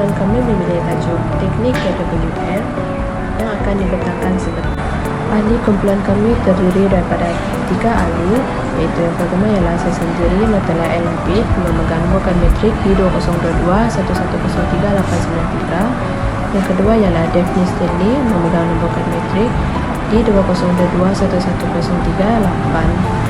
kumpulan kami memilih tajuk Teknik KWL yang akan dibentangkan sebagai ahli. Kumpulan kami terdiri daripada 3 ahli, iaitu yang pertama ialah saya sendiri, Natalia L. Labib, memegang nombor kad metrik D2022-1103-893. Yang kedua ialah Daphne Stanley, memegang nombor kad metrik D2022-1103-886.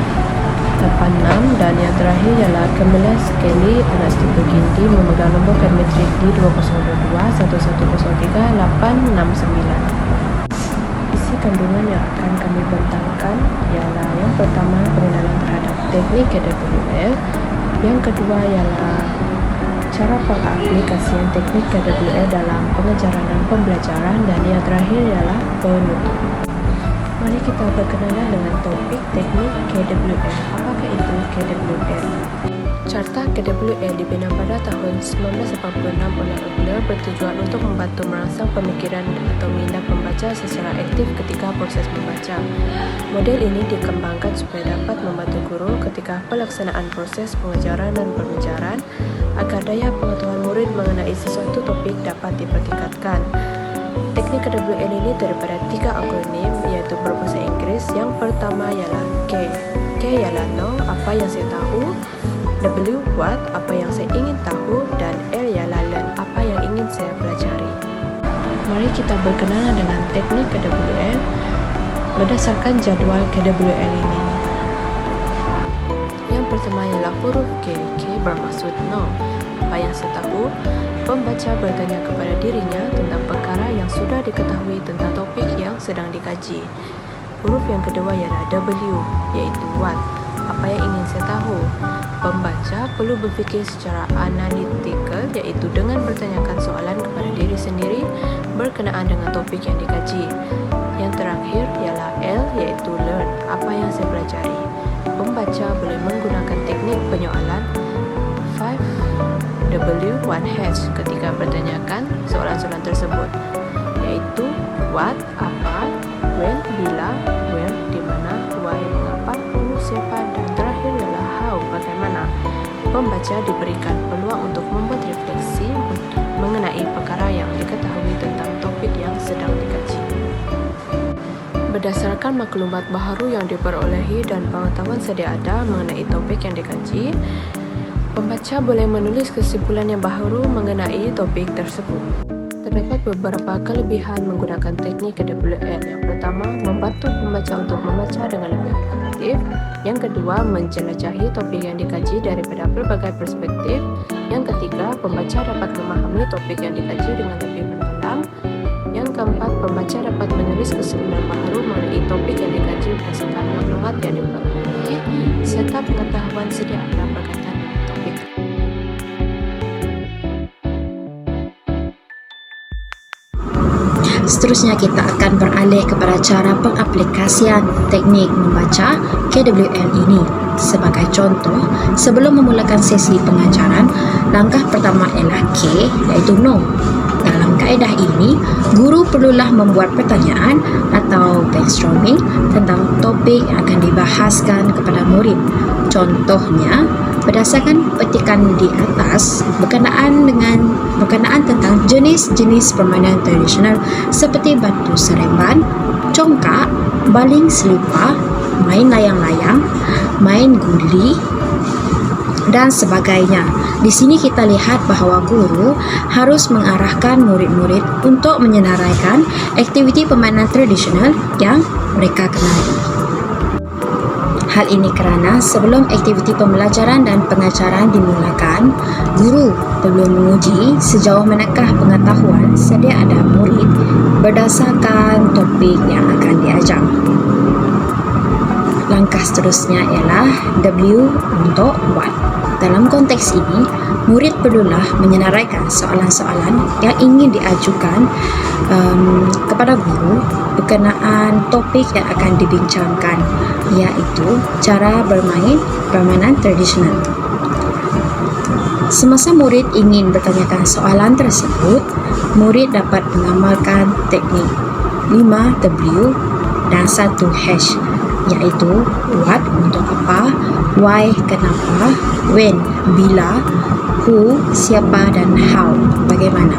Dan yang terakhir ialah Camilla Skelly Anastasia Gindi, memegang nombor kad metrik D2022-1103-869. Isi kandungan yang akan kami bentangkan ialah yang pertama pengenalan terhadap teknik KWL, yang kedua ialah cara pengaplikasian teknik KWL dalam pengajaran dan pembelajaran, dan yang terakhir ialah penutup. Mari kita berkenalan dengan topik teknik KWL. Apakah itu KWL? Carta KWL dibina pada tahun 1986 oleh Adler bertujuan untuk membantu merangsang pemikiran atau minda pembaca secara aktif ketika proses membaca. Model ini dikembangkan supaya dapat membantu guru ketika pelaksanaan proses pengajaran dan pembelajaran agar daya pengetahuan murid mengenai sesuatu topik dapat dipertingkatkan. Teknik KWL ini daripada 3 akronim, iaitu berbahasa Inggris. Yang pertama ialah K. K ialah know, apa yang saya tahu. W, what, apa yang saya ingin tahu. Dan L ialah learn, apa yang ingin saya pelajari. Mari kita berkenalan dengan teknik KWL berdasarkan jadual KWL ini. Yang pertama ialah huruf K. K bermaksud know, apa yang saya tahu. Pembaca bertanya kepada dirinya tentang perkara yang sudah diketahui tentang topik yang sedang dikaji. Huruf yang kedua ialah W, iaitu what, apa yang ingin saya tahu. Pembaca perlu berfikir secara analitikal, iaitu dengan bertanyakan soalan kepada diri sendiri berkenaan dengan topik yang dikaji. Yang terakhir ialah L, iaitu learn, apa yang saya pelajari. Pembaca boleh menggunakan teknik penyoalan 5W1H ketika bertanyakan soalan-soalan tersebut, iaitu what, apa, when, bila, where, di mana, why, mengapa, who, siapa, dan terakhir ialah how, bagaimana. Pembaca diberikan peluang untuk membuat refleksi mengenai perkara yang diketahui tentang topik yang sedang dikaji. Berdasarkan maklumat baharu yang diperolehi dan pengetahuan sedia ada mengenai topik yang dikaji, pembaca boleh menulis kesimpulan yang baharu mengenai topik tersebut. Terdapat beberapa kelebihan menggunakan teknik KWL. Yang pertama, membantu pembaca untuk membaca dengan lebih efektif. Yang kedua, menjelajahi topik yang dikaji daripada berbagai perspektif. Yang ketiga, pembaca dapat memahami topik yang dikaji dengan lebih mendalam. Yang keempat, pembaca dapat menulis kesimpulan baharu mengenai topik yang dikaji berdasarkan maklumat yang diperoleh serta pengetahuan sedia ada berkaitan dengan topik. Seterusnya kita akan beralih kepada cara pengaplikasian teknik membaca KWL ini. Sebagai contoh, sebelum memulakan sesi pengajaran, langkah pertama ialah K, iaitu know. Dalam kaedah ini, guru perlulah membuat pertanyaan atau brainstorming tentang topik yang akan dibahaskan kepada murid. Contohnya, berdasarkan petikan di atas berkenaan tentang jenis-jenis permainan tradisional seperti batu seremban, congkak, baling selipar, main layang-layang, main guli dan sebagainya. Di sini kita lihat bahawa guru harus mengarahkan murid-murid untuk menyenaraikan aktiviti permainan tradisional yang mereka kenali. Hal ini kerana sebelum aktiviti pembelajaran dan pengajaran dimulakan, guru perlu menguji sejauh manakah pengetahuan sedia ada murid berdasarkan topik yang akan diajar. Langkah seterusnya ialah W untuk what. Dalam konteks ini, murid perlulah menyenaraikan soalan-soalan yang ingin diajukan kepada guru berkenaan topik yang akan dibincangkan, iaitu cara bermain permainan tradisional. Semasa murid ingin bertanyakan soalan tersebut, murid dapat mengamalkan teknik 5W dan 1H, iaitu what untuk apa, Why, kenapa, when, bila, who, siapa, dan how, bagaimana.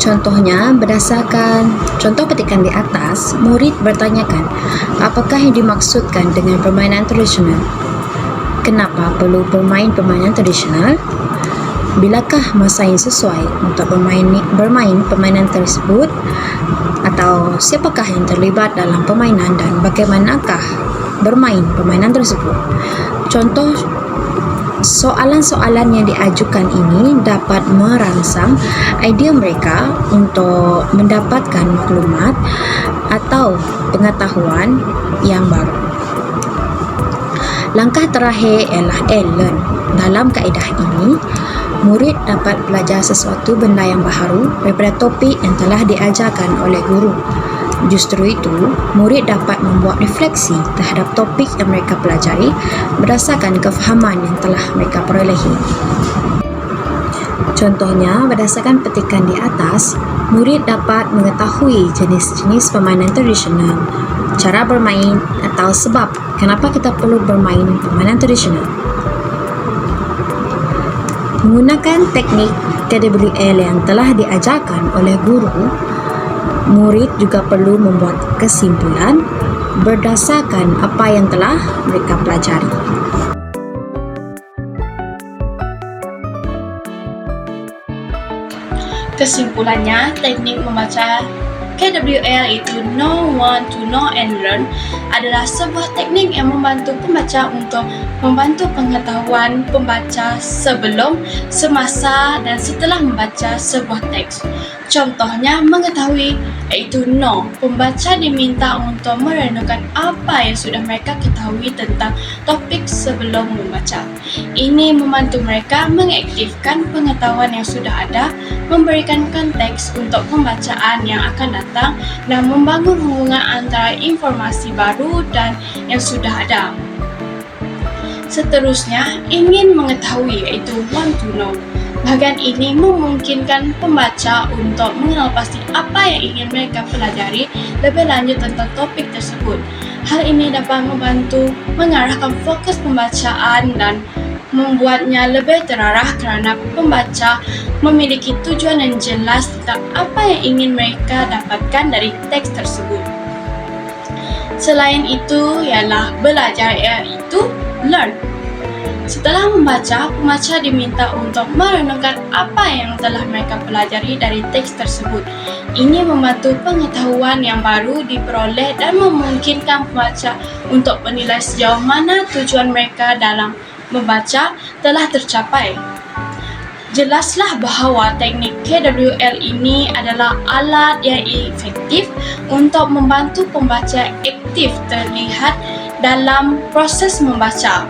Contohnya, berdasarkan contoh petikan di atas, murid bertanyakan, apakah yang dimaksudkan dengan permainan tradisional? Kenapa perlu bermain permainan tradisional? Bilakah masa yang sesuai untuk bermain permainan tersebut? Atau siapakah yang terlibat dalam permainan dan bagaimanakah bermain permainan tersebut? Contoh soalan-soalan yang diajukan ini dapat merangsang idea mereka untuk mendapatkan maklumat atau pengetahuan yang baru. Langkah terakhir ialah learn. Dalam kaedah ini, murid dapat belajar sesuatu benda yang baharu daripada topik yang telah diajarkan oleh guru. Justru itu, murid dapat membuat refleksi terhadap topik yang mereka pelajari berdasarkan kefahaman yang telah mereka perolehi. Contohnya, berdasarkan petikan di atas, murid dapat mengetahui jenis-jenis permainan tradisional, cara bermain atau sebab kenapa kita perlu bermain permainan tradisional. Menggunakan teknik KWL yang telah diajarkan oleh guru, murid juga perlu membuat kesimpulan berdasarkan apa yang telah mereka pelajari. Kesimpulannya, teknik membaca KWL itu Know, Want to Know and Learn adalah sebuah teknik yang membantu pembaca untuk membantu pengetahuan pembaca sebelum, semasa dan setelah membaca sebuah teks. Contohnya mengetahui, iaitu know. Pembaca diminta untuk merenungkan apa yang sudah mereka ketahui tentang topik sebelum membaca. Ini membantu mereka mengaktifkan pengetahuan yang sudah ada, memberikan konteks untuk pembacaan yang akan datang dan membangun hubungan antara informasi baru dan yang sudah ada. Seterusnya, ingin mengetahui, iaitu want to know. Bahagian ini memungkinkan pembaca untuk mengenal pasti apa yang ingin mereka pelajari lebih lanjut tentang topik tersebut. Hal ini dapat membantu mengarahkan fokus pembacaan dan membuatnya lebih terarah kerana pembaca memiliki tujuan yang jelas tentang apa yang ingin mereka dapatkan dari teks tersebut. Selain itu, ialah belajar, iaitu learn. Setelah membaca, pembaca diminta untuk merenungkan apa yang telah mereka pelajari dari teks tersebut. Ini membantu pengetahuan yang baru diperoleh dan memungkinkan pembaca untuk menilai sejauh mana tujuan mereka dalam membaca telah tercapai. Jelaslah bahawa teknik KWL ini adalah alat yang efektif untuk membantu pembaca aktif terlihat dalam proses membaca,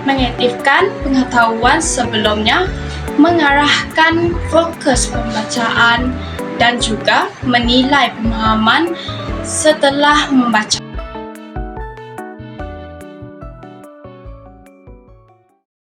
mengaktifkan pengetahuan sebelumnya, mengarahkan fokus pembacaan dan juga menilai pemahaman setelah membaca.